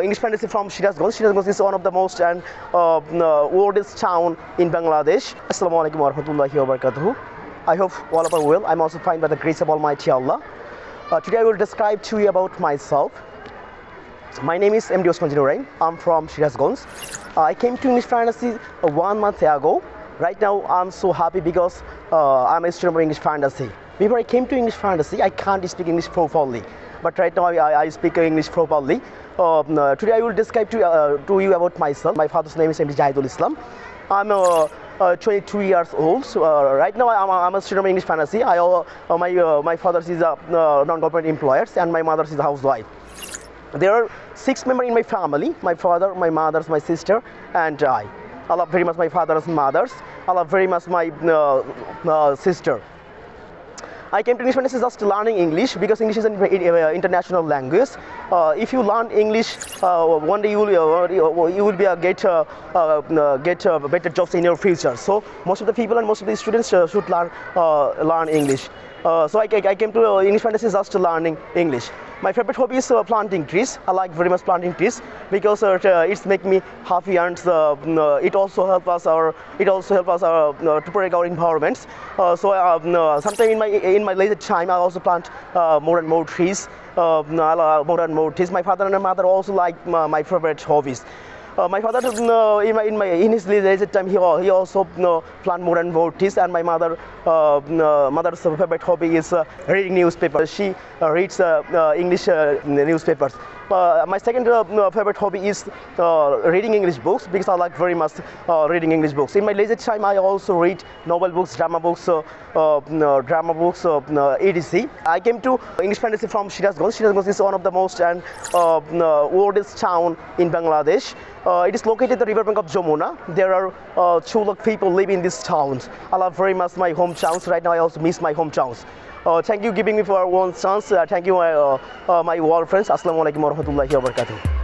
English fantasy from Shirazganj. Shirazganj is one of the most and oldest town in Bangladesh. Assalamu alaikum wa rahmatullahi wa barakatuh. I hope all of you are well. I'm also fine by the grace of Almighty Allah. Today I will describe to you about myself. My name is MD Osman Jinurain. I'm from Shirazganj. I came to English fantasy 1 month ago. Right now I'm so happy because I'm a student of English fantasy. Before I came to English fantasy, I can't speak English properly. But right now I speak English properly. Today I will describe to you about myself. My father's name is MD Jahidul Islam. I'm 22 years old. So, right now I'm a student of English fantasy. My father is a non-government employer and my mother is a housewife. There are 6 members in my family: my father, my mother, my sister, and I. I love very much my father's mothers. I love very much my sister. I came to English fantasy just learning English because English is an international language. If you learn English, one day you will be get better jobs in your future. So most of the people and most of the students should learn English. So I came to English fantasy just learning English. My favorite hobby is planting trees. I like very much planting trees because it's make me happy, and it also help us to protect our environments. So sometime in my leisure time, I also plant more and more trees. More and more trees. My father and my mother also like my favorite hobbies. My father, in his leisure time, he also plant more and more trees, and my mother's favorite hobby is reading newspapers. She reads English newspapers. My second favorite hobby is reading English books because I like very much reading English books. In my leisure time, I also read novel books, drama books, etc. I came to English fantasy from Shirazganj. Shirazganj is one of the most and oldest town in Bangladesh. It is located at the riverbank of Jamuna. There are 2 lakh people live in these towns. I love very much my hometowns. Right now I also miss my hometowns. Thank you giving me for one chance. Thank you my world friends. Assalamu alaikum wa rahmatullahi wa barakatuh.